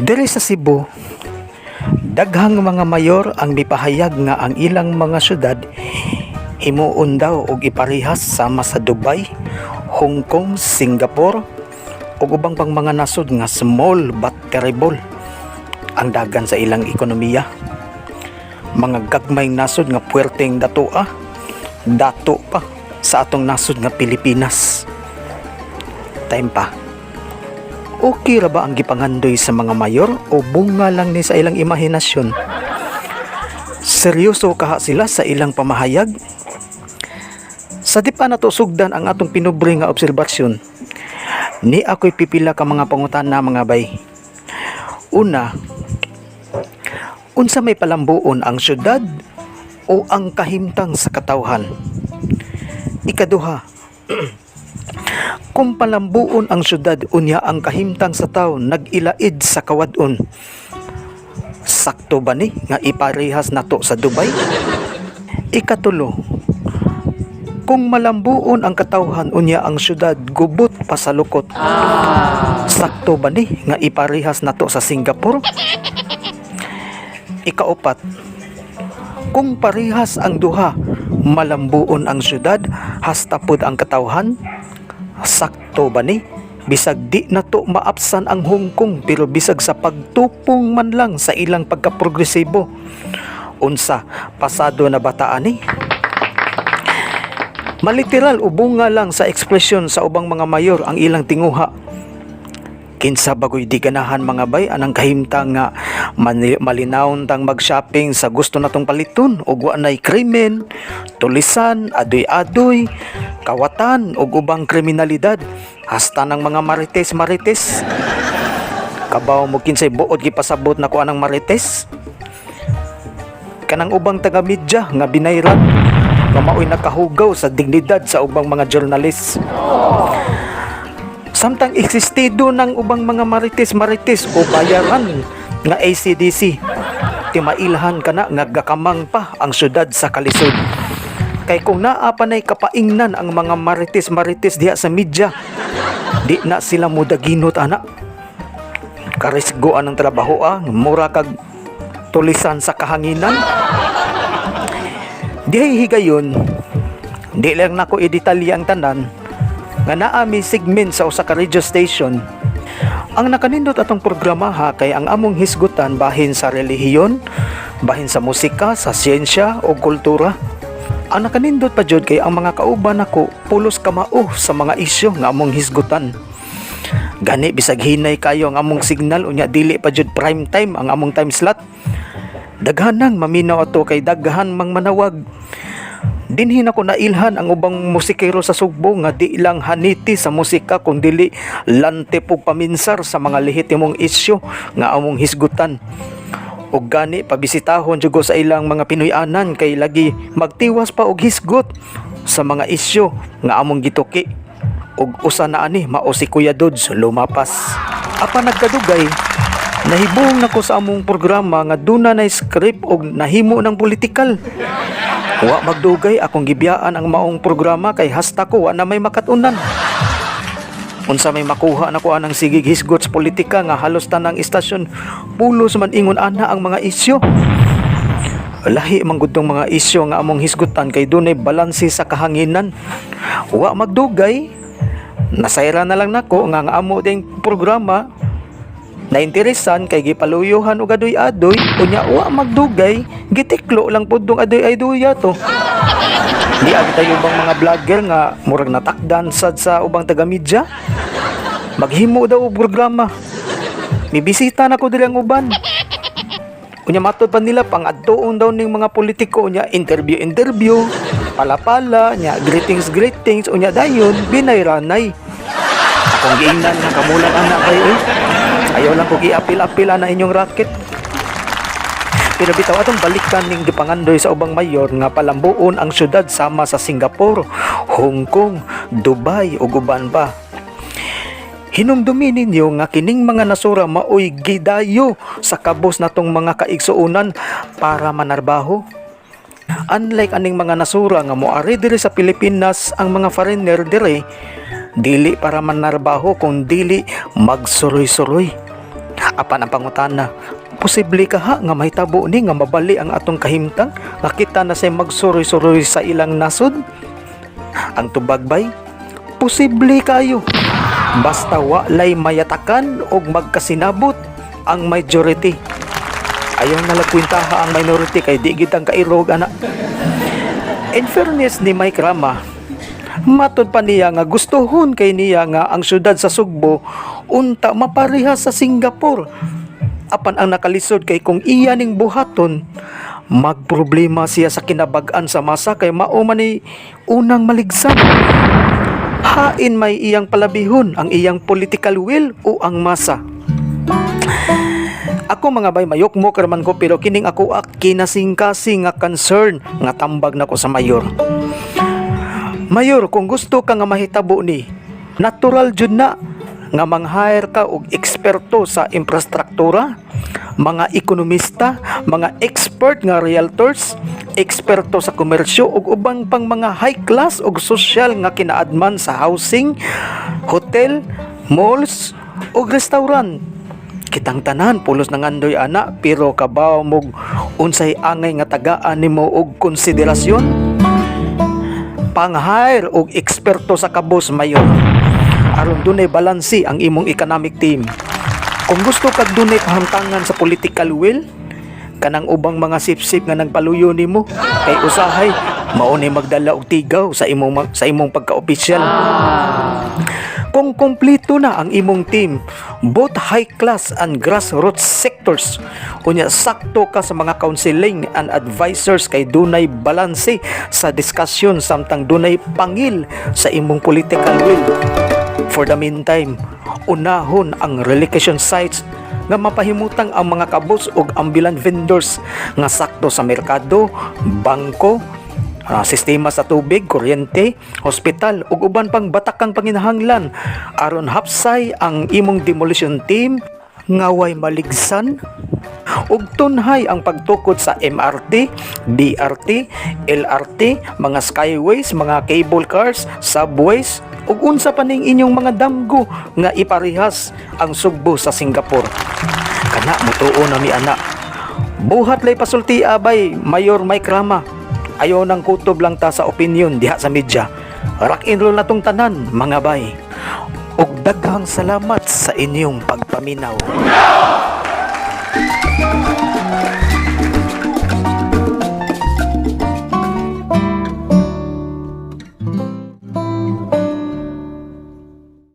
Diri sa Cebu, daghang mga mayor ang mipahayag nga ang ilang mga syudad himuon daw og iparehas sama sa Dubai, Hong Kong, Singapore ug ubang pang mga nasod nga small but terrible ang dagan sa ilang ekonomiya. Mga gagmayng nasod nga puwerteng dato pa sa atong nasod nga Pilipinas. Time pa. Okay ra ba ang gipangandoy sa mga mayor o bunga lang ni sa ilang imahinasyon? Seryoso kaha sila sa ilang pamahayag? Sa di pa nato sugdan ang atong pinubre nga obserbasyon, ni ako'y pipila ka mga pangutana mga bay. Una, unsa may palambuon ang syudad o ang kahimtang sa katawhan? Ikaduha, kung palambuon ang syudad unya ang kahimtang sa tawo nag-ilaid sa kawadon, sakto ba ni nga iparehas nato sa Dubai? Ikatulo, kung malambuon ang katawhan unya ang syudad gubot pa sa lukot, sakto ba ni nga iparehas nato sa Singapore? Ikaapat, kung parehas ang duha, malambuon ang syudad hasta pod ang katawhan, sakto ba ni bisag di nato maapsan ang Hong Kong pero bisag sa pagtupong man lang sa ilang pagkaprogresibo, unsa pasado na bataan ni? Maliteral o bunga lang sa ekspresyon sa ubang mga mayor ang ilang tinguha. Kinsa bagoy di ganahan mga bay anang kahimtang nga malinawon tang mag-shopping sa gusto natong paliton ug wa nay krimen, tulisan, adoy-adoy, kawatan ug ubang kriminalidad hasta ng mga marites. Kabaw mo kinsay buod gipasabot nako anang marites? Kanang ubang taga-media nga binayran nga maoy nakahugaw sa dignidad sa ubang mga journalist. Samtang existido ng ubang mga marites o bayaran nga ACDC, timailhan ka na nga gakamang pa ang syudad sa kalisod. Kay kung naa pa na'y kapaingnan ang mga marites diha sa media, di na sila mudaginot ana. Karisgoan ang trabaho mura kag tulisan sa kahanginan. Dihay higayon, di lang nako idetalye ang tanan nga naa mi segment sa usa ka radio station. Ang nakanindot atong programa kay ang among hisgutan bahin sa relihiyon, bahin sa musika, sa siyensya o kultura. Ang nakanindot pa jud kay ang mga kauban nako pulos kamao sa mga isyu nga among hisgutan. Gani bisag hinay kayo ang among signal unya dili pa jud prime time ang among time slot. Daghan nang maminaw ato kay daghan mang manawag. Dinhin ako nailhan ang ubang musikero sa Sugbo nga di lang haniti sa musika kung dili lante pug paminsar sa mga lehitimong isyu nga among hisgutan. Ug gani pabisitahon jud ko sa ilang mga Pinoy-anan kay lagi magtiwas pa og hisgot sa mga isyu nga among gituki. Ug usa na ani mao si Kuya Dods lumapas. Apan nagkadugay, nahibong nako sa among programa nga duna nay script og nahimo ng politikal. Wa magdugay akong gibiyaan ang maong programa kay hasta ko wa na may makatunan. Unsa may makuha nako anang sigig hisgot sa politika nga halos tanang istasyon pulos man ingon ana ang mga isyu. Lahi man gud tong mga isyu nga among hisgutan kay dunay balanse sa kahanginan. Wa magdugay, nasayra na lang nako nga amo ding programa na interesan kay gipaluyuhan og adoy-adoy unya wa magdugay gitiklo lang pud dong adoy-adoy to. Di tayo bang mga vlogger nga murag natakdan sad sa ubang taga-media maghimo daw og programa. Mibisita na ko diri ang uban. Unya matod pa nila pang adtuon daw ning mga politiko unya interview, pala-pala nya greetings unya dayon binayranay. Akong giingnan nga kamulan anak kayo ayaw lang ko giapil-apil na inyong racket. Pero bitaw atong balikan ning gipangandoy sa ubang mayor nga palambuon ang syudad sama sa Singapore, Hong Kong, Dubai ug uban pa. Hinumdumi ninyo nga kining mga nasura maoy gidayo sa kabos natong mga kaigsuonan para manarbaho. Unlike aning mga nasura nga moari diri sa Pilipinas, ang mga foreigner diri dili para manarbaho kung dili magsuroy-suroy. Apan ang pangutana, posible ka ha nga mahitabo ni nga mabali ang atong kahimtang nga kita na say magsuroy-suroy sa ilang nasod? Ang tubag bay, posible kayo. Basta walay mayatakan og magkasinabot ang majority. Ayaw nalagkwintaha ang minority kay di gid ang kairog ana. In fairness ni Mike Rama, matod pa niya nga gustuhon kay niya nga ang syudad sa Sugbo unta mapareha sa Singapore. Apan ang nakalisod kay kung iya ning buhaton, magproblema siya sa kinabag-an sa masa kay mao man ni unang maligsan. Hain may iyang palabihon ang iyang political will o ang masa. Ako mga bay, mayok mo karman ko pero kining ako kinasing-kasing nga concern nga tambag nako sa mayor. Mayor, kung gusto ka nga mahitabo ni, natural jud na nga mang-hire ka og eksperto sa infrastruktura, mga ekonomista, mga expert nga realtors, eksperto sa komersyo ug ubang pang mga high class ug social nga kinaadman sa housing, hotel, malls ug restaurant. Kitang tanan pulos ng andoy ana pero kabaw mo unsay angay nga tagaan nimo og konsiderasyon. Pang-hire og eksperto sa kabos mayor aron dunay balansi ang imong economic team. Kung gusto kag dunay pahamtangan sa political will, kanang ubang mga sip-sip nga nagpaluyo nimo kay usahay mao ni magdala og tigaw sa imong pagka-opisyal. Kung kompleto na ang imong team, both high class and grassroots sectors, unya sakto ka sa mga counseling and advisors kay dunay balanse sa diskusyon samtang dunay pangil sa imong political will. For the meantime, unahon ang relocation sites nga mapahimutang ang mga kabos ug ambulant vendors nga sakto sa merkado, bangko, sistema sa tubig, kuryente, hospital ug uban pang batakang panginahanglan aron hapsay ang imong demolition team nga way maligsan ug tunhay ang pagtukod sa MRT, BRT, LRT, mga skyways, mga cable cars, subways ug unsa pa ning inyong mga damgo nga iparihas ang Sugbo sa Singapore. Kana mutuo na mi ana. Buhat lay pasulti abay Mayor Mike Rama. Ayaw nang kutob lang ta sa opinion diha sa media. Rock and roll na tong tanan, mga bay. Ug daghang salamat sa inyong pagpaminaw.